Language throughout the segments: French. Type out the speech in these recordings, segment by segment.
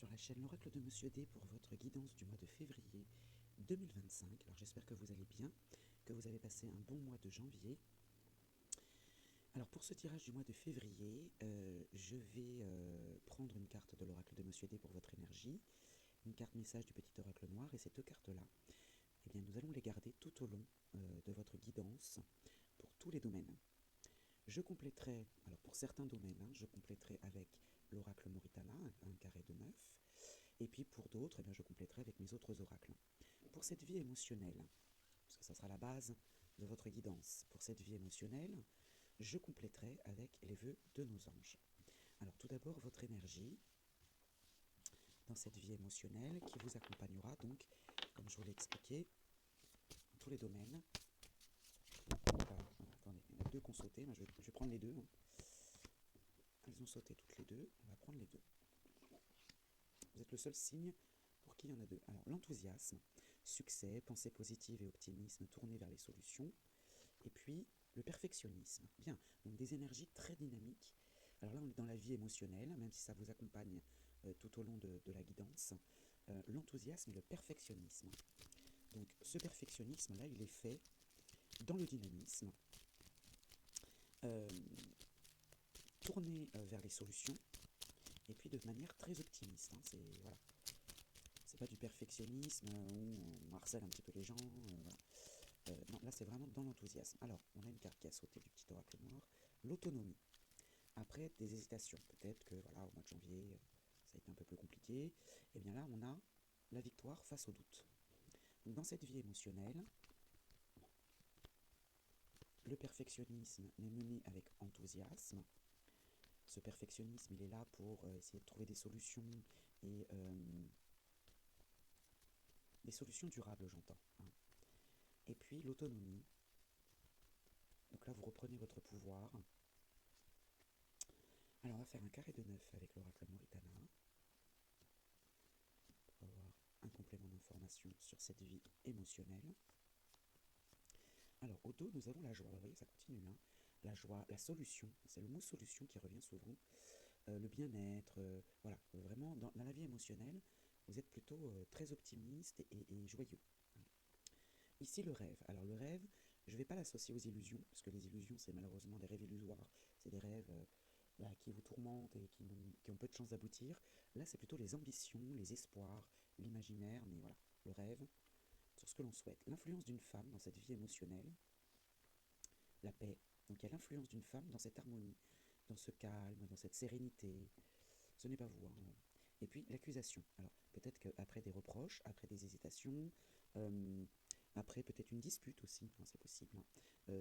sur la chaîne L'Oracle de Monsieur D pour votre guidance du mois de février 2025. Alors j'espère que vous allez bien, que vous avez passé un bon mois de janvier. Alors pour ce tirage du mois de février, je vais prendre une carte de l'Oracle de Monsieur D pour votre énergie, une carte message du petit oracle noir, et ces deux cartes-là, eh bien, nous allons les garder tout au long de votre guidance pour tous les domaines. Je compléterai, alors pour certains domaines, je compléterai avec l'oracle Moritana, un carré de 9, et puis pour d'autres, eh bien, je compléterai avec mes autres oracles. Pour cette vie émotionnelle, parce que ça sera la base de votre guidance, pour cette vie émotionnelle, je compléterai avec les vœux de nos anges. Alors tout d'abord, votre énergie dans cette vie émotionnelle qui vous accompagnera donc, comme je vous l'ai expliqué, dans tous les domaines. Attendez, il y en a deux qui ont sauté, je vais prendre les deux. Elles ont sauté toutes les deux, on va prendre les deux. Vous êtes le seul signe pour qui il y en a deux. Alors l'enthousiasme, succès, pensée positive et optimisme tournés vers les solutions. Et puis le perfectionnisme. Bien, donc des énergies très dynamiques. Alors là on est dans la vie émotionnelle, même si ça vous accompagne tout au long de la guidance. L'enthousiasme et le perfectionnisme. Donc ce perfectionnisme là il est fait dans le dynamisme, tourné vers les solutions, et puis de manière très optimiste. Voilà. C'est pas du perfectionnisme où on harcèle un petit peu les gens. Voilà. Non, là c'est vraiment dans l'enthousiasme. Alors, on a une carte qui a sauté du petit oracle noir, l'autonomie. Après des hésitations, peut-être que voilà, au mois de janvier, ça a été un peu plus compliqué. Et bien là, on a la victoire face au doute. Donc dans cette vie émotionnelle, le perfectionnisme est mené avec enthousiasme. Ce perfectionnisme, il est là pour essayer de trouver des solutions et des solutions durables, j'entends. Et puis l'autonomie. Donc là, vous reprenez votre pouvoir. Alors, on va faire un carré de 9 avec l'oracle Moritana pour avoir un complément d'information sur cette vie émotionnelle. Alors, au dos, nous avons la joie. Vous voyez, ça continue. La joie, la solution. C'est le mot solution qui revient souvent. Le bien-être. Voilà, vraiment, dans la vie émotionnelle, vous êtes plutôt très optimiste et joyeux. Ici, le rêve. Alors, le rêve, je ne vais pas l'associer aux illusions, parce que les illusions, c'est malheureusement des rêves illusoires. C'est des rêves qui vous tourmentent et qui ont peu de chances d'aboutir. Là, c'est plutôt les ambitions, les espoirs, l'imaginaire, mais voilà, le rêve, sur ce que l'on souhaite. L'influence d'une femme dans cette vie émotionnelle, la paix. Donc il y a l'influence d'une femme dans cette harmonie, dans ce calme, dans cette sérénité. Ce n'est pas vous. Et puis l'accusation. Alors peut-être qu'après des reproches, après des hésitations, après peut-être une dispute aussi, c'est possible.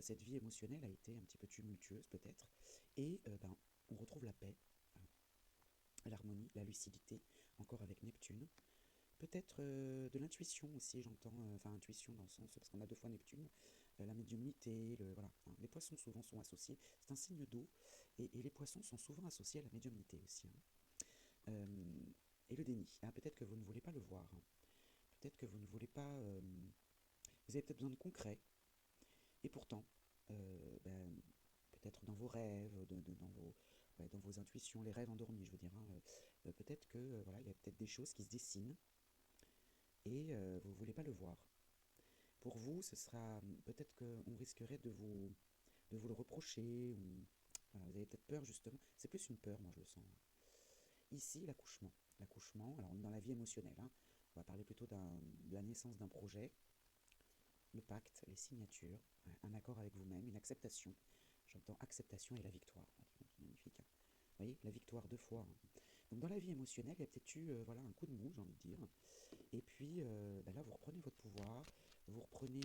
Cette vie émotionnelle a été un petit peu tumultueuse peut-être. Et on retrouve la paix, l'harmonie, la lucidité, encore avec Neptune. Peut-être de l'intuition aussi, j'entends, enfin intuition dans le sens, parce qu'on a deux fois Neptune, la médiumnité, voilà. Les poissons souvent sont associés, c'est un signe d'eau, et les poissons sont souvent associés à la médiumnité aussi. Et le déni, peut-être que vous ne voulez pas le voir, peut-être que vous ne voulez pas, vous avez peut-être besoin de concret, et pourtant, peut-être dans vos rêves, dans vos intuitions, les rêves endormis, je veux dire, peut-être que voilà, il y a peut-être des choses qui se dessinent, et vous ne voulez pas le voir. Pour vous, ce sera peut-être qu'on risquerait de vous le reprocher, ou voilà, vous avez peut-être peur justement. C'est plus une peur, moi je le sens. Ici, l'accouchement. L'accouchement, alors on est dans la vie émotionnelle. On va parler plutôt de la naissance d'un projet, le pacte, les signatures, un accord avec vous-même, une acceptation. J'entends acceptation et la victoire. C'est magnifique. Vous voyez, la victoire deux fois. Donc dans la vie émotionnelle, il y a peut-être eu voilà, un coup de mou, j'ai envie de dire. Et puis là, vous reprenez votre pouvoir, vous reprenez...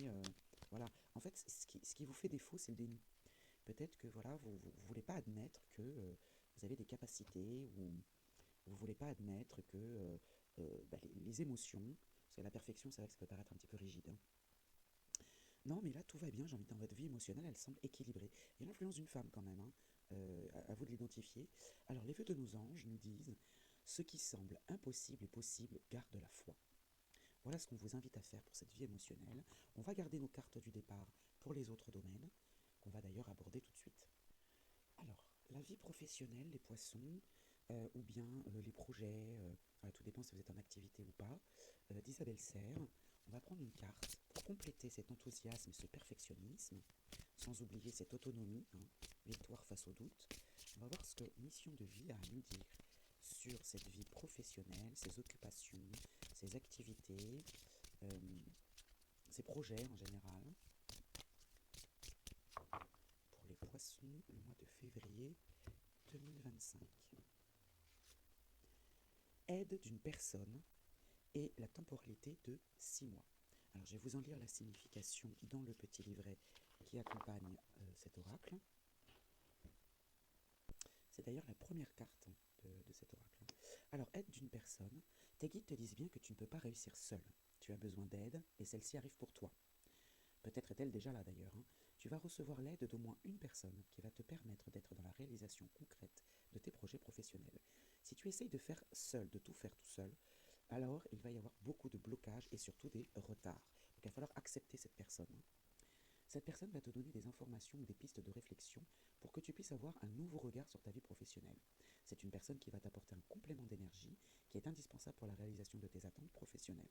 voilà. En fait, ce qui vous fait défaut, c'est le déni. Peut-être que voilà, vous ne voulez pas admettre que vous avez des capacités, ou vous ne voulez pas admettre que les émotions, parce que la perfection, c'est vrai que ça peut paraître un petit peu rigide. Non, mais là, tout va bien, j'ai envie de dire, votre vie émotionnelle, elle semble équilibrée. Il y a l'influence d'une femme quand même, à vous de l'identifier. Alors, les vœux de nos anges nous disent, ce qui semble impossible est possible, garde la foi. Voilà ce qu'on vous invite à faire pour cette vie émotionnelle. On va garder nos cartes du départ pour les autres domaines, qu'on va d'ailleurs aborder tout de suite. Alors, la vie professionnelle, les poissons, ou bien les projets, tout dépend si vous êtes en activité ou pas, d'Isabelle Serre. On va prendre une carte pour compléter cet enthousiasme et ce perfectionnisme, sans oublier cette autonomie, hein, victoire face au doute. On va voir ce que Mission de vie a à nous dire sur cette vie professionnelle, ses occupations, ses activités, ses projets en général. Pour les poissons, le mois de février 2025. Aide d'une personne et la temporalité de 6 mois. Alors je vais vous en lire la signification dans le petit livret qui accompagne cet oracle. C'est d'ailleurs la première carte de cet oracle. Alors, aide d'une personne, tes guides te disent bien que tu ne peux pas réussir seul. Tu as besoin d'aide et celle-ci arrive pour toi. Peut-être est-elle déjà là d'ailleurs. Tu vas recevoir l'aide d'au moins une personne qui va te permettre d'être dans la réalisation concrète de tes projets professionnels. Si tu essayes de faire seul, de tout faire tout seul, alors il va y avoir beaucoup de blocages et surtout des retards. Donc il va falloir accepter cette personne. Cette personne va te donner des informations ou des pistes de réflexion pour que tu puisses avoir un nouveau regard sur ta vie professionnelle. C'est une personne qui va t'apporter un complément d'énergie qui est indispensable pour la réalisation de tes attentes professionnelles.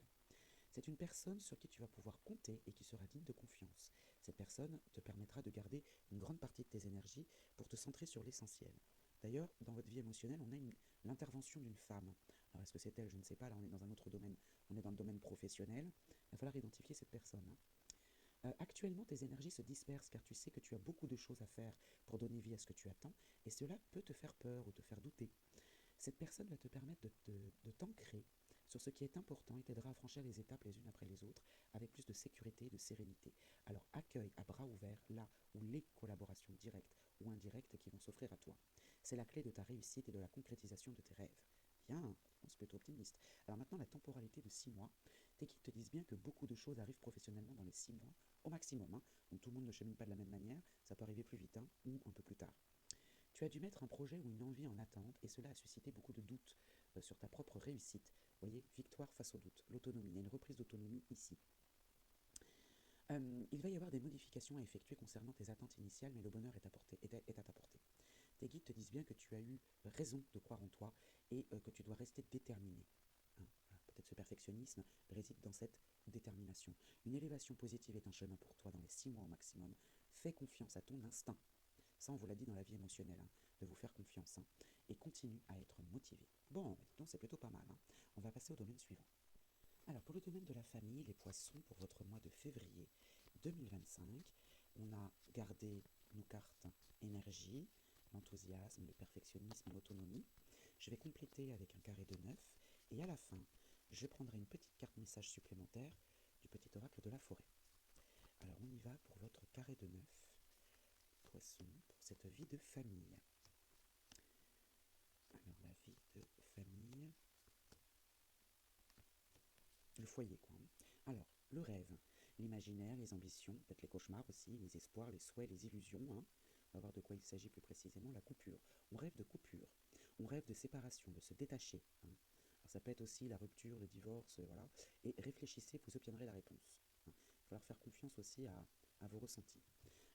C'est une personne sur qui tu vas pouvoir compter et qui sera digne de confiance. Cette personne te permettra de garder une grande partie de tes énergies pour te centrer sur l'essentiel. D'ailleurs, dans votre vie émotionnelle, on a l'intervention d'une femme. Alors, est-ce que c'est elle? Je ne sais pas. Là, on est dans un autre domaine. On est dans le domaine professionnel. Il va falloir identifier cette personne. Actuellement, tes énergies se dispersent car tu sais que tu as beaucoup de choses à faire pour donner vie à ce que tu attends et cela peut te faire peur ou te faire douter. Cette personne va te permettre de t'ancrer sur ce qui est important et t'aidera à franchir les étapes les unes après les autres avec plus de sécurité et de sérénité. Alors accueille à bras ouverts là où les collaborations directes ou indirectes qui vont s'offrir à toi. C'est la clé de ta réussite et de la concrétisation de tes rêves. Bien, c'est plutôt optimiste. Alors maintenant, la temporalité de 6 mois. Tes guides te disent bien que beaucoup de choses arrivent professionnellement dans les 6 mois au maximum. Donc tout le monde ne chemine pas de la même manière, ça peut arriver plus vite ou un peu plus tard. Tu as dû mettre un projet ou une envie en attente et cela a suscité beaucoup de doutes sur ta propre réussite. Vous voyez, victoire face au doute, l'autonomie. Il y a une reprise d'autonomie ici. Il va y avoir des modifications à effectuer concernant tes attentes initiales, mais le bonheur est à ta portée. Tes guides te disent bien que tu as eu raison de croire en toi et que tu dois rester déterminé. Peut-être ce perfectionnisme réside dans cette détermination. Une élévation positive est un chemin pour toi dans les 6 mois au maximum. Fais confiance à ton instinct. Ça, on vous l'a dit dans la vie émotionnelle, de vous faire confiance. Et continue à être motivé. Bon, donc c'est plutôt pas mal. On va passer au domaine suivant. Alors, pour le domaine de la famille, les poissons, pour votre mois de février 2025, on a gardé nos cartes énergie, l'enthousiasme, le perfectionnisme, l'autonomie. Je vais compléter avec un carré de 9 et à la fin, je prendrai une petite carte message supplémentaire du petit oracle de la forêt. Alors, on y va pour votre carré de 9, poisson, pour cette vie de famille. Alors, la vie de famille, le foyer, quoi. Alors, le rêve, l'imaginaire, les ambitions, peut-être les cauchemars aussi, les espoirs, les souhaits, les illusions. On va voir de quoi il s'agit plus précisément, la coupure. On rêve de coupure, on rêve de séparation, de se détacher. Alors, ça peut être aussi la rupture, le divorce, voilà. Et réfléchissez, vous obtiendrez la réponse. Il va falloir faire confiance aussi à vos ressentis.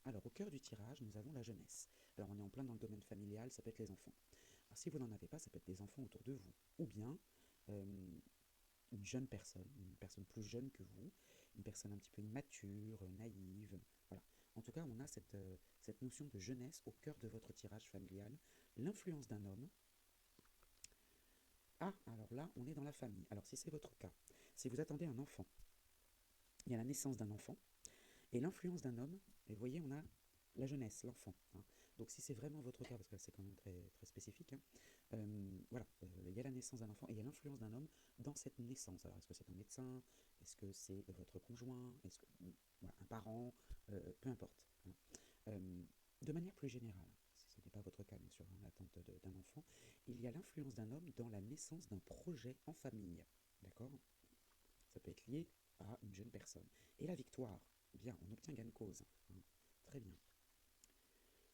Alors, au cœur du tirage, nous avons la jeunesse. Alors, on est en plein dans le domaine familial, ça peut être les enfants. Alors, si vous n'en avez pas, ça peut être des enfants autour de vous. Ou bien une jeune personne, une personne plus jeune que vous, une personne un petit peu immature, naïve. Voilà. En tout cas, on a cette notion de jeunesse au cœur de votre tirage familial. L'influence d'un homme. Ah, alors là, on est dans la famille. Alors, si c'est votre cas, si vous attendez un enfant, il y a la naissance d'un enfant, et l'influence d'un homme, et vous voyez, on a la jeunesse, l'enfant. Donc si c'est vraiment votre cas, parce que là c'est quand même très, très spécifique, voilà, il y a la naissance d'un enfant et il y a l'influence d'un homme dans cette naissance. Alors est-ce que c'est un médecin? Est-ce que c'est votre conjoint? Est-ce que voilà, un parent? Peu importe. De manière plus générale, si ce n'est pas votre cas bien sûr, l'attente d'un enfant, il y a l'influence d'un homme dans la naissance d'un projet en famille. D'accord? Ça peut être lié à une jeune personne. Et la victoire, bien, on obtient gain de cause. Très bien.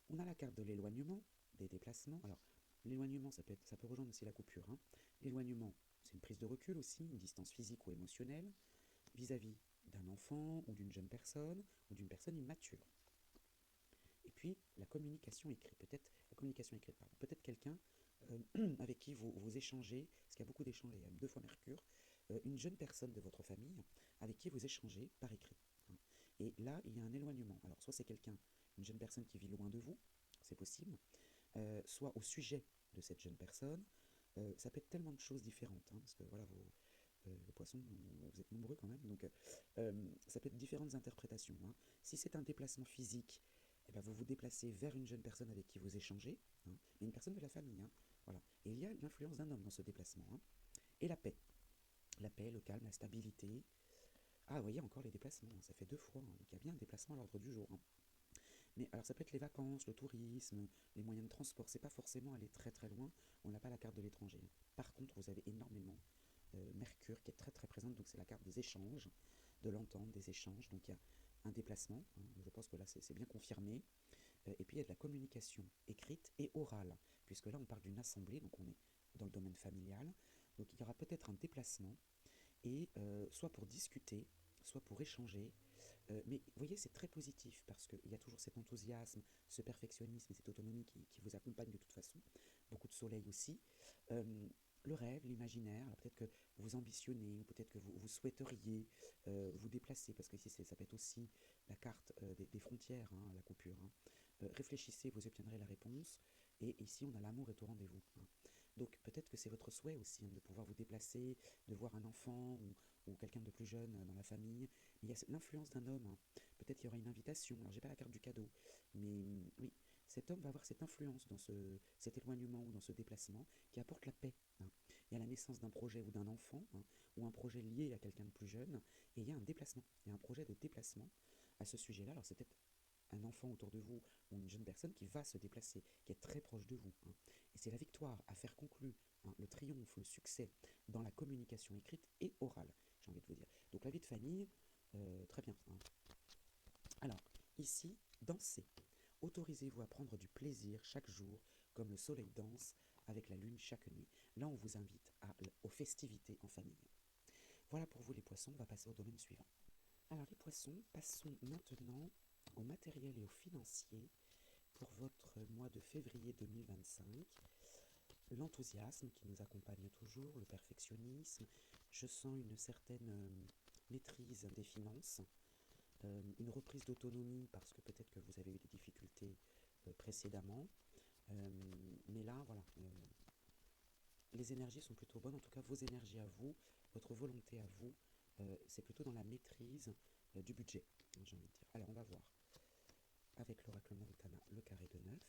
On a la carte de l'éloignement, des déplacements. Alors, l'éloignement, ça peut rejoindre aussi la coupure. L'éloignement, c'est une prise de recul aussi, une distance physique ou émotionnelle, vis-à-vis d'un enfant ou d'une jeune personne ou d'une personne immature. Et puis, la communication écrite. Peut-être quelqu'un avec qui vous échangez, parce qu'il y a beaucoup d'échanges, il y a 2 fois Mercure, une jeune personne de votre famille avec qui vous échangez par écrit, hein. Et là, il y a un éloignement. Alors, soit c'est quelqu'un, une jeune personne qui vit loin de vous, c'est possible, soit au sujet de cette jeune personne. Ça peut être tellement de choses différentes, hein, parce que voilà, les poissons, vous êtes nombreux quand même, donc ça peut être différentes interprétations, hein. Si c'est un déplacement physique, eh ben, vous vous déplacez vers une jeune personne avec qui vous échangez, hein, mais une personne de la famille, hein, voilà. Et il y a l'influence d'un homme dans ce déplacement, hein. Et la paix, le calme, la stabilité. Ah, vous voyez encore les déplacements, hein, ça fait 2 fois, hein, donc il y a bien un déplacement à l'ordre du jour, hein. Mais alors ça peut être les vacances, le tourisme, les moyens de transport, c'est pas forcément aller très très loin, on n'a pas la carte de l'étranger, hein. Par contre, vous avez énormément Mercure qui est très très présente, donc c'est la carte des échanges, de l'entente, des échanges, donc il y a un déplacement, hein, je pense que là c'est bien confirmé, et puis il y a de la communication écrite et orale, puisque là on parle d'une assemblée, donc on est dans le domaine familial, donc il y aura peut-être un déplacement, et soit pour discuter, soit pour échanger, mais vous voyez, c'est très positif parce qu'il y a toujours cet enthousiasme, ce perfectionnisme et cette autonomie qui vous accompagne de toute façon. Beaucoup de soleil aussi. Euh, le rêve, l'imaginaire, alors peut-être que vous ambitionnez, ou peut-être que vous souhaiteriez vous déplacer, parce que ici ça peut être aussi la carte des frontières, hein, la coupure, hein. Réfléchissez, vous obtiendrez la réponse. Et ici, on a l'amour est au rendez-vous, hein. Donc peut-être que c'est votre souhait aussi, hein, de pouvoir vous déplacer, de voir un enfant ou quelqu'un de plus jeune dans la famille. Il y a l'influence d'un homme, hein. Peut-être qu'il y aura une invitation. Alors j'ai pas la carte du cadeau, mais oui, cet homme va avoir cette influence dans cet éloignement ou dans ce déplacement qui apporte la paix, hein. Il y a la naissance d'un projet ou d'un enfant, hein, ou un projet lié à quelqu'un de plus jeune, et il y a un déplacement, il y a un projet de déplacement à ce sujet-là. Alors c'est peut-être un enfant autour de vous ou une jeune personne qui va se déplacer, qui est très proche de vous, hein. Et c'est la victoire à faire conclure, hein, le triomphe, le succès dans la communication écrite et orale, j'ai envie de vous dire. Donc la vie de famille, très bien, hein. Alors, ici, dansez. Autorisez-vous à prendre du plaisir chaque jour, comme le soleil danse avec la lune chaque nuit. Là, on vous invite aux festivités en famille. Voilà pour vous les poissons, on va passer au domaine suivant. Alors les poissons, passons maintenant au matériel et au financier pour votre mois de février 2025. L'enthousiasme qui nous accompagne toujours, le perfectionnisme, je sens une certaine maîtrise des finances, une reprise d'autonomie parce que peut-être que vous avez eu des difficultés précédemment, mais là voilà, les énergies sont plutôt bonnes, en tout cas vos énergies à vous, votre volonté à vous, c'est plutôt dans la maîtrise du budget, j'ai envie de dire. Alors on va voir avec l'oracle Montana le carré de 9.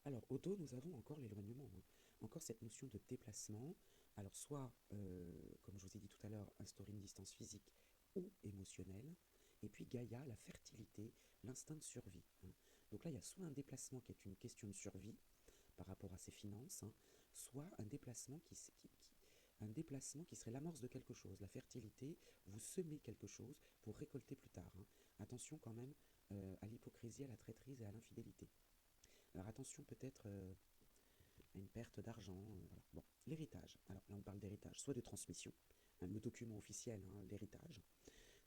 Alors au dos, nous avons encore l'éloignement, hein. Encore cette notion de déplacement. Alors soit, comme je vous ai dit tout à l'heure, instaurer une distance physique ou émotionnelle. Et puis Gaïa, la fertilité, l'instinct de survie, hein. Donc là, il y a soit un déplacement qui est une question de survie par rapport à ses finances, hein, soit un déplacement un déplacement qui serait l'amorce de quelque chose. La fertilité, vous semez quelque chose pour récolter plus tard, hein. Attention quand même à l'hypocrisie, à la traîtrise et à l'infidélité. Alors attention peut-être à une perte d'argent, voilà. Bon, l'héritage. Alors là on parle d'héritage, soit de transmission, hein, le document officiel, hein, l'héritage,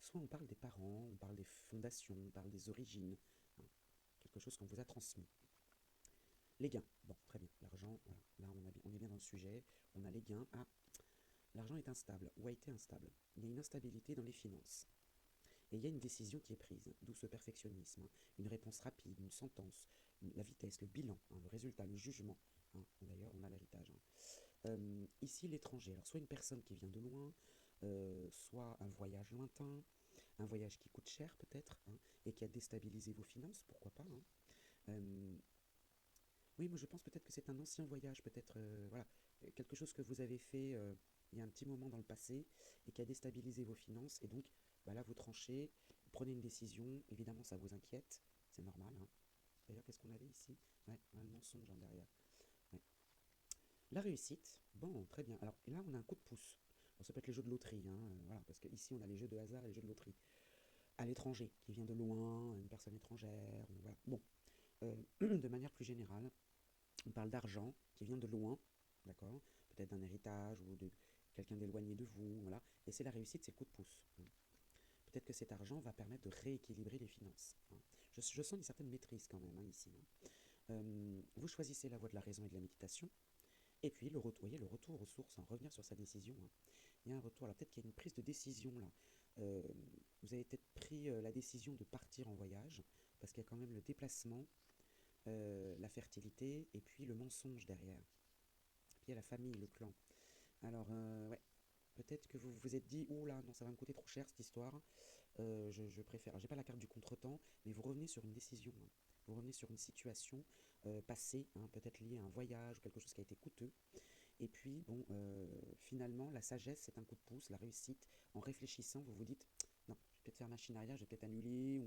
soit on parle des parents, on parle des fondations, on parle des origines, hein, quelque chose qu'on vous a transmis. Les gains, bon très bien, l'argent, voilà. Là on est bien dans le sujet, on a les gains. Ah, l'argent est instable, ou a été instable. Il y a une instabilité dans les finances. Et il y a une décision qui est prise, d'où ce perfectionnisme, hein. Une réponse rapide, une sentence, la vitesse, le bilan, hein, le résultat, le jugement, hein. D'ailleurs, on a l'héritage, hein. Ici, l'étranger, alors soit une personne qui vient de loin, soit un voyage lointain, un voyage qui coûte cher peut-être, hein, et qui a déstabilisé vos finances, pourquoi pas, hein. Oui, moi je pense peut-être que c'est un ancien voyage, peut-être voilà, quelque chose que vous avez fait il y a un petit moment dans le passé et qui a déstabilisé vos finances. Et donc bah là, vous tranchez, vous prenez une décision. Évidemment, ça vous inquiète, c'est normal, hein. D'ailleurs, qu'est-ce qu'on avait ici? Ouais, un mensonge en derrière. Ouais. La réussite, bon, très bien. Alors là, on a un coup de pouce. Bon, ça peut être les jeux de loterie, hein, voilà, parce qu'ici, on a les jeux de hasard et les jeux de loterie. À l'étranger, qui vient de loin, une personne étrangère, voilà. Bon, de manière plus générale, on parle d'argent qui vient de loin, d'accord, peut-être d'un héritage ou de quelqu'un d'éloigné de vous, voilà. Et c'est la réussite, c'est le coup de pouce, hein. Peut-être que cet argent va permettre de rééquilibrer les finances, hein. Je sens une certaine maîtrise quand même, hein, ici, hein. Vous choisissez la voie de la raison et de la méditation. Et puis, voyez, le retour aux sources, hein, revenir sur sa décision, hein. Il y a un retour, là, peut-être qu'il y a une prise de décision, là. Euh, Vous avez peut-être pris la décision de partir en voyage, parce qu'il y a quand même le déplacement, la fertilité, et puis le mensonge derrière. Puis il y a la famille, le clan. Alors, ouais, peut-être que vous vous êtes dit, oh là, non, ça va me coûter trop cher cette histoire. Je préfère. Alors, j'ai pas la carte du contretemps, mais vous revenez sur une décision, hein. Vous revenez sur une situation passée, hein, peut-être liée à un voyage ou quelque chose qui a été coûteux. Et puis, bon, finalement, la sagesse, c'est un coup de pouce, la réussite. En réfléchissant, vous vous dites, non, je vais peut-être faire machine arrière, je vais peut-être annuler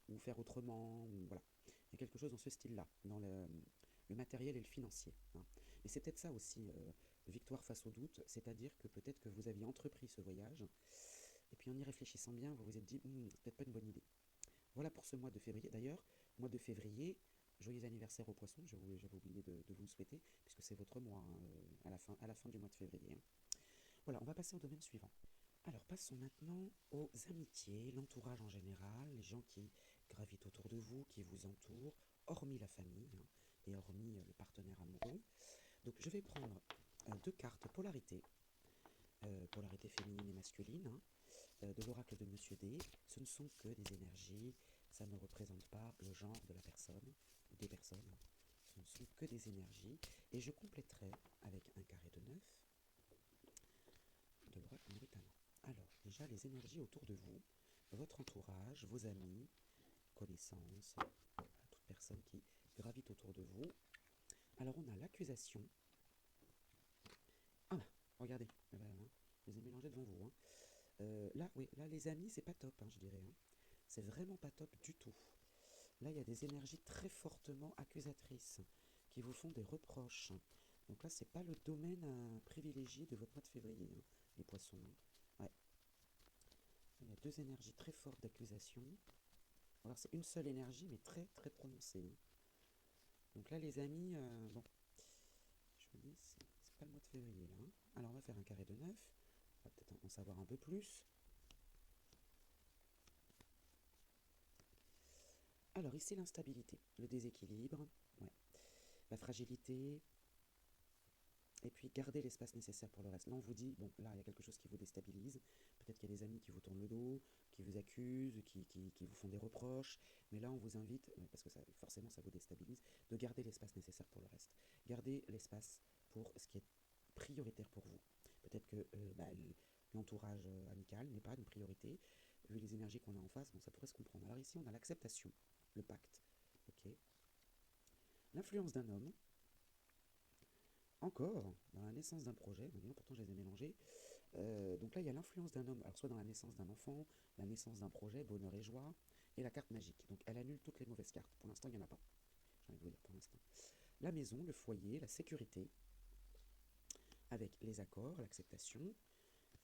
ou faire autrement, ou voilà. Il y a quelque chose dans ce style-là, dans le matériel et le financier, hein. Et c'est peut-être ça aussi, victoire face au doute, c'est-à-dire que peut-être que vous aviez entrepris ce voyage, et puis en y réfléchissant bien, vous vous êtes dit, c'est peut-être pas une bonne idée. Voilà pour ce mois de février. D'ailleurs, mois de février, joyeux anniversaire aux poissons, j'avais oublié de vous le souhaiter, puisque c'est votre mois, hein, à la fin du mois de février, hein. Voilà, on va passer au domaine suivant. Alors, passons maintenant aux amitiés, l'entourage en général, les gens qui gravitent autour de vous, qui vous entourent, hormis la famille, hein, et hormis le partenaire amoureux. Donc, je vais prendre deux cartes polarité, polarité féminine et masculine, hein, de l'oracle de Monsieur D. Ce ne sont que des énergies, ça ne représente pas le genre de la personne, ou des personnes, ce ne sont que des énergies, et je compléterai avec un carré de 9 de l'oracle maritana. Alors, déjà, les énergies autour de vous, votre entourage, vos amis, connaissances, toute personne qui gravite autour de vous. Alors, on a l'accusation. Ah, regardez, je les ai mélangés devant vous, hein. Là, oui, là, les amis, c'est pas top, hein, je dirais, hein. C'est vraiment pas top du tout. Là, il y a des énergies très fortement accusatrices qui vous font des reproches. Donc là, c'est pas le domaine privilégié de votre mois de février, hein, les poissons, hein. Ouais. Il y a deux énergies très fortes d'accusation. Alors c'est une seule énergie, mais très très prononcée, hein. Donc là, les amis, bon, je me dis, c'est pas le mois de février là, hein. Alors on va faire un carré de 9. On va peut-être en savoir un peu plus. Alors ici, l'instabilité, le déséquilibre, ouais, la fragilité, et puis garder l'espace nécessaire pour le reste. Là, on vous dit, bon, là, il y a quelque chose qui vous déstabilise. Peut-être qu'il y a des amis qui vous tournent le dos, qui vous accusent, qui vous font des reproches. Mais là, on vous invite, parce que ça, forcément, ça vous déstabilise, de garder l'espace nécessaire pour le reste. Garder l'espace pour ce qui est prioritaire pour vous. Peut-être que l'entourage amical n'est pas une priorité. Vu les énergies qu'on a en face, bon, ça pourrait se comprendre. Alors ici, on a l'acceptation, le pacte. Ok. L'influence d'un homme. Encore, dans la naissance d'un projet, pourtant je les ai mélangés. Donc là, il y a l'influence d'un homme, alors soit dans la naissance d'un enfant, la naissance d'un projet, bonheur et joie, et la carte magique. Donc elle annule toutes les mauvaises cartes. Pour l'instant, il n'y en a pas. J'ai envie de vous dire pour l'instant. La maison, le foyer, la sécurité, avec les accords, l'acceptation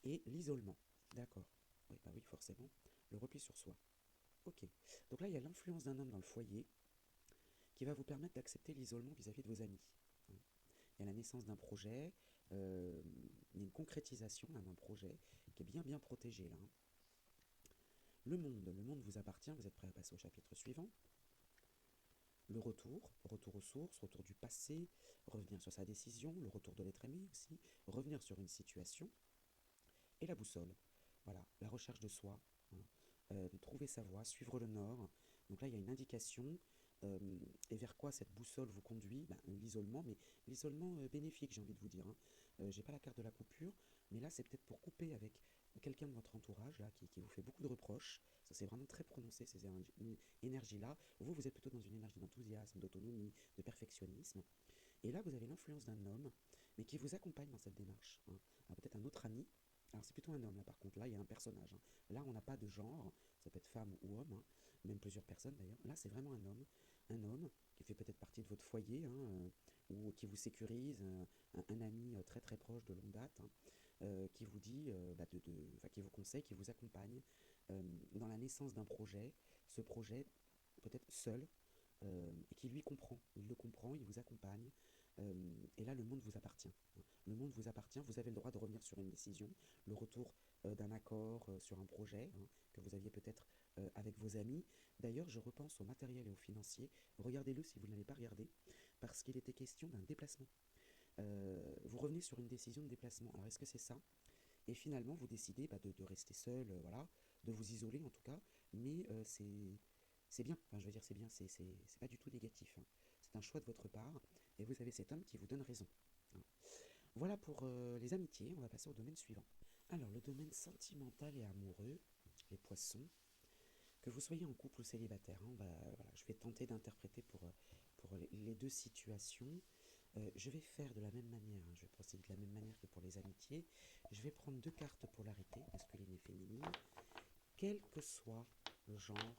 et l'isolement. D'accord. Oui, bah oui, forcément. Le repli sur soi. Ok. Donc là, il y a l'influence d'un homme dans le foyer qui va vous permettre d'accepter l'isolement vis-à-vis de vos amis, hein. Il y a la naissance d'un projet, il y a une concrétisation d'un projet qui est bien bien protégé là, hein. Le monde vous appartient, vous êtes prêt à passer au chapitre suivant. Le retour aux sources, retour du passé, revenir sur sa décision, le retour de l'être aimé aussi, revenir sur une situation, et la boussole. Voilà, la recherche de soi, hein, de trouver sa voie, suivre le nord. Donc là, il y a une indication. euh, et vers quoi cette boussole vous conduit? L'isolement, mais l'isolement bénéfique, j'ai envie de vous dire, hein. J'ai pas la carte de la coupure, mais là, c'est peut-être pour couper avec quelqu'un de votre entourage là, qui vous fait beaucoup de reproches. Ça, c'est vraiment très prononcé, ces énergies-là. Vous êtes plutôt dans une énergie d'enthousiasme, d'autonomie, de perfectionnisme. Et là, vous avez l'influence d'un homme, mais qui vous accompagne dans cette démarche, hein. Alors peut-être un autre ami. Alors c'est plutôt un homme là par contre, là il y a un personnage, hein. Là on n'a pas de genre, ça peut être femme ou homme, hein, même plusieurs personnes d'ailleurs. Là c'est vraiment un homme qui fait peut-être partie de votre foyer, hein, ou qui vous sécurise, un ami très très proche de longue date, hein, qui vous dit, qui vous conseille, qui vous accompagne dans la naissance d'un projet, ce projet peut-être seul, et qui lui comprend, il le comprend, il vous accompagne, et là le monde vous appartient, hein. Le monde vous appartient, vous avez le droit de revenir sur une décision, le retour d'un accord sur un projet, hein, que vous aviez peut-être avec vos amis. D'ailleurs, je repense au matériel et au financier. Regardez-le si vous ne l'avez pas regardé, parce qu'il était question d'un déplacement. Vous revenez sur une décision de déplacement. Alors, est-ce que c'est ça? Et finalement, vous décidez de rester seul, voilà, de vous isoler en tout cas, mais c'est bien. Enfin, je veux dire, c'est bien, c'est pas du tout négatif, hein. C'est un choix de votre part, et vous avez cet homme qui vous donne raison, hein. Voilà pour les amitiés, on va passer au domaine suivant. Alors, le domaine sentimental et amoureux, les poissons, que vous soyez en couple ou célibataire, hein, voilà, je vais tenter d'interpréter pour les deux situations. Je vais faire de la même manière, hein, je vais procéder de la même manière que pour les amitiés. Je vais prendre 2 cartes polarité, masculine et féminine, quel que soit le genre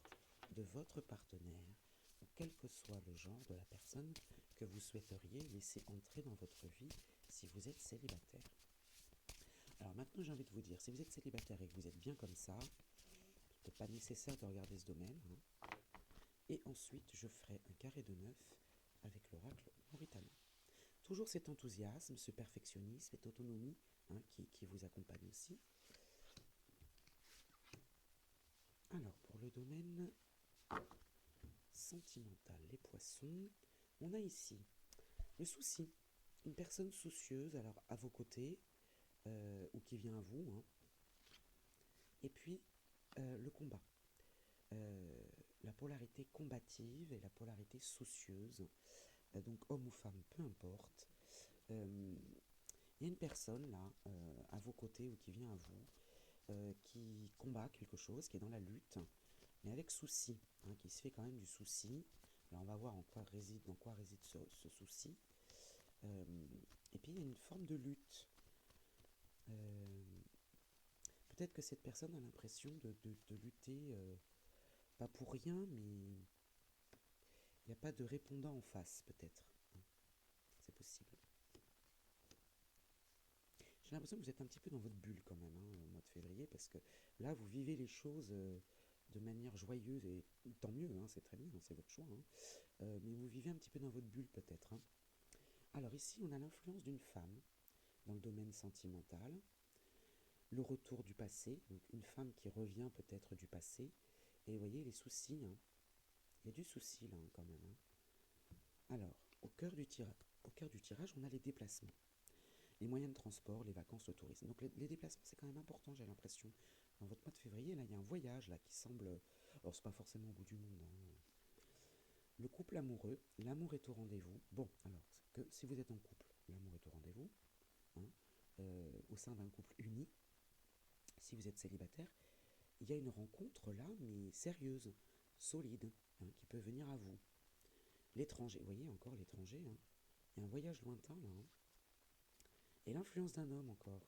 de votre partenaire, ou quel que soit le genre de la personne que vous souhaiteriez laisser entrer dans votre vie si vous êtes célibataire. Alors maintenant, j'ai envie de vous dire, si vous êtes célibataire et que vous êtes bien comme ça, il n'est pas nécessaire de regarder ce domaine, hein. Et ensuite, je ferai un carré de 9 avec l'oracle mauritanien. Toujours cet enthousiasme, ce perfectionnisme, cette autonomie, hein, qui vous accompagne aussi. Alors, pour le domaine sentimental, les poissons, on a ici le souci. Une personne soucieuse, alors à vos côtés, ou qui vient à vous, hein. Et puis, le combat. La polarité combative et la polarité soucieuse. Donc, homme ou femme, peu importe. Il y a une personne là, à vos côtés ou qui vient à vous, qui combat quelque chose, qui est dans la lutte, mais avec souci, hein, qui se fait quand même du souci. Alors on va voir dans quoi réside ce souci. Et puis il y a une forme de lutte. Peut-être que cette personne a l'impression de lutter, pas pour rien, mais il n'y a pas de répondant en face, peut-être, hein. C'est possible. J'ai l'impression que vous êtes un petit peu dans votre bulle quand même, hein, au mois de février, parce que là, vous vivez les choses de manière joyeuse, et tant mieux, hein, c'est très bien, c'est votre choix, hein. Mais vous vivez un petit peu dans votre bulle peut-être, hein. Alors ici, on a l'influence d'une femme dans le domaine sentimental, le retour du passé, donc une femme qui revient peut-être du passé, et vous voyez les soucis, hein. Il y a du souci là, hein, quand même, hein. Alors, au cœur du tirage, on a les déplacements. Les moyens de transport, les vacances, le tourisme. Donc les déplacements, c'est quand même important, j'ai l'impression. Dans votre mois de février, là, il y a un voyage là qui semble... Alors, c'est pas forcément au bout du monde, hein. Le couple amoureux, l'amour est au rendez-vous. Bon, alors, si vous êtes en couple, l'amour est au rendez-vous, hein, au sein d'un couple uni. Si vous êtes célibataire, il y a une rencontre là, mais sérieuse, solide, hein, qui peut venir à vous. L'étranger, vous voyez encore l'étranger, hein. Il y a un voyage lointain là, hein. Et l'influence d'un homme encore.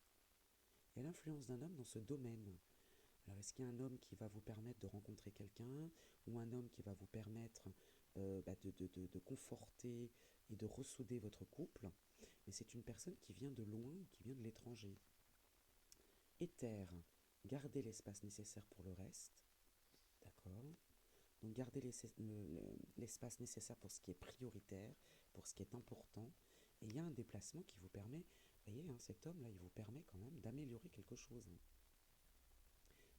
Il y a l'influence d'un homme dans ce domaine. Alors, est-ce qu'il y a un homme qui va vous permettre de rencontrer quelqu'un, ou un homme qui va vous permettre de conforter et de ressouder votre couple? Mais c'est une personne qui vient de loin, qui vient de l'étranger. Éther, gardez l'espace nécessaire pour le reste, d'accord? Donc gardez l'espace nécessaire pour ce qui est prioritaire, pour ce qui est important. Et il y a un déplacement qui vous permet, vous voyez, hein, cet homme-là, il vous permet quand même d'améliorer quelque chose, hein.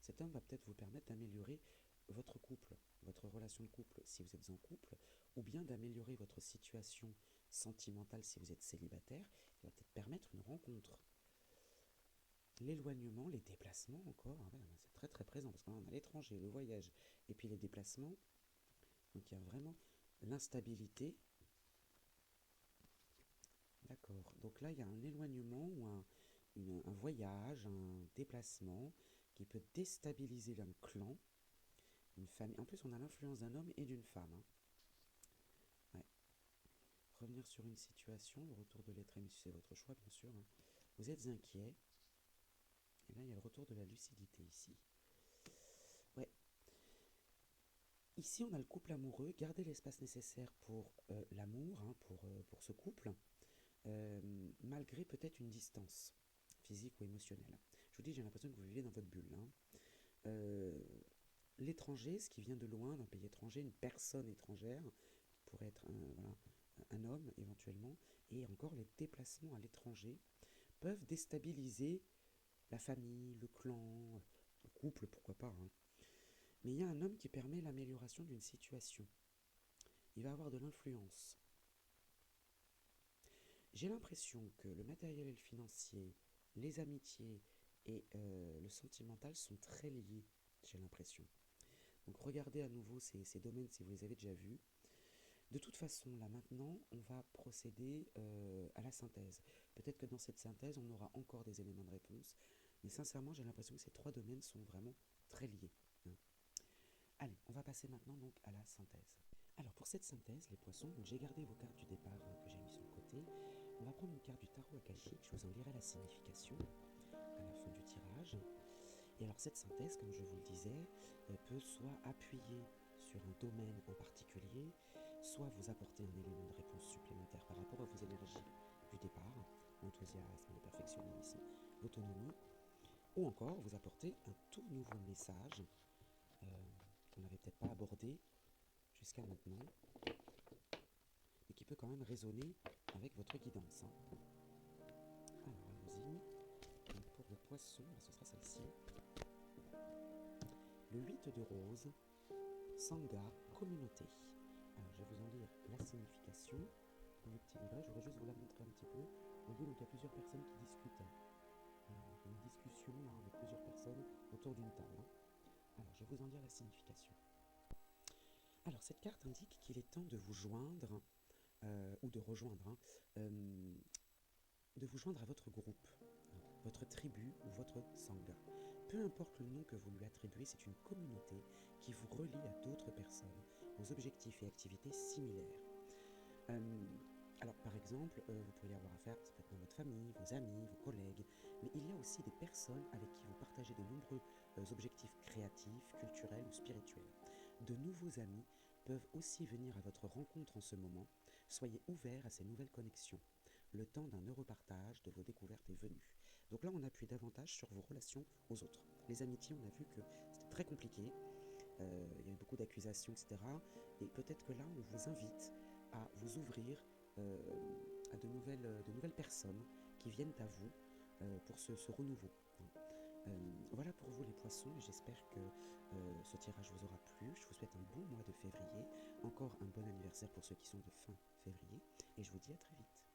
Cet homme va peut-être vous permettre d'améliorer votre couple, votre relation de couple si vous êtes en couple, ou bien d'améliorer votre situation sentimentale si vous êtes célibataire. Il va peut-être permettre une rencontre. L'éloignement, les déplacements encore, hein, c'est très très présent parce qu'on a l'étranger, le voyage et puis les déplacements. Donc il y a vraiment l'instabilité. D'accord. Donc là, il y a un éloignement ou un voyage, un déplacement qui peut déstabiliser un clan, une famille. En plus, on a l'influence d'un homme et d'une femme, hein. Ouais. Revenir sur une situation, le retour de l'être aimé, c'est votre choix, bien sûr, hein. Vous êtes inquiet. Et là, il y a le retour de la lucidité ici. Ouais. Ici, on a le couple amoureux. Gardez l'espace nécessaire pour l'amour, hein, pour ce couple, malgré peut-être une distance physique ou émotionnelle. Je vous dis, j'ai l'impression que vous vivez dans votre bulle, hein. L'étranger, ce qui vient de loin, d'un pays étranger, une personne étrangère, qui pourrait être voilà, un homme éventuellement, et encore les déplacements à l'étranger, peuvent déstabiliser la famille, le clan, le couple, pourquoi pas, hein. Mais il y a un homme qui permet l'amélioration d'une situation. Il va avoir de l'influence. J'ai l'impression que le matériel et le financier, les amitiés et le sentimental sont très liés, j'ai l'impression. Donc regardez à nouveau ces domaines si vous les avez déjà vus. De toute façon, là maintenant, on va procéder à la synthèse. Peut-être que dans cette synthèse, on aura encore des éléments de réponse, mais sincèrement, j'ai l'impression que ces trois domaines sont vraiment très liés, hein. Allez, on va passer maintenant donc à la synthèse. Alors pour cette synthèse, les poissons, donc j'ai gardé vos cartes du départ que j'ai mis sur le côté. On va prendre une carte du tarot akashique, je vous en lirai la signification à la fin du tirage. Et alors cette synthèse, comme je vous le disais, peut soit appuyer sur un domaine en particulier, soit vous apporter un élément de réponse supplémentaire par rapport à vos énergies du départ, l'enthousiasme, le perfectionnisme, l'autonomie, ou encore vous apporter un tout nouveau message qu'on n'avait peut-être pas abordé jusqu'à maintenant, mais qui peut quand même résonner avec votre guidance, hein. Alors allons-y. Donc pour le poisson, ce sera celle-ci. Le 8 de rose, Sangha, communauté. Alors je vais vous en lire la signification. Dans le petit livret, je voudrais juste vous la montrer un petit peu. Vous voyez, donc il y a plusieurs personnes qui discutent. Une discussion avec plusieurs personnes autour d'une table. Alors je vais vous en lire la signification. Alors cette carte indique qu'il est temps de vous joindre, ou de rejoindre, de vous joindre à votre groupe, votre tribu ou votre sangha. Peu importe le nom que vous lui attribuez, c'est une communauté qui vous relie à d'autres personnes, aux objectifs et activités similaires. Alors par exemple, vous pourriez avoir affaire, ça peut être dans votre famille, vos amis, vos collègues, mais il y a aussi des personnes avec qui vous partagez de nombreux objectifs créatifs, culturels ou spirituels. De nouveaux amis peuvent aussi venir à votre rencontre en ce moment. Soyez ouverts à ces nouvelles connexions. Le temps d'un heureux partage de vos découvertes est venu. Donc là, on appuie davantage sur vos relations aux autres. Les amitiés, on a vu que c'était très compliqué. Il y avait beaucoup d'accusations, etc. Et peut-être que là, on vous invite à vous ouvrir à de nouvelles personnes qui viennent à vous pour ce renouveau. Voilà pour vous les poissons, et j'espère que ce tirage vous aura plu. Je vous souhaite un bon mois de février, encore un bon anniversaire pour ceux qui sont de fin février, et je vous dis à très vite.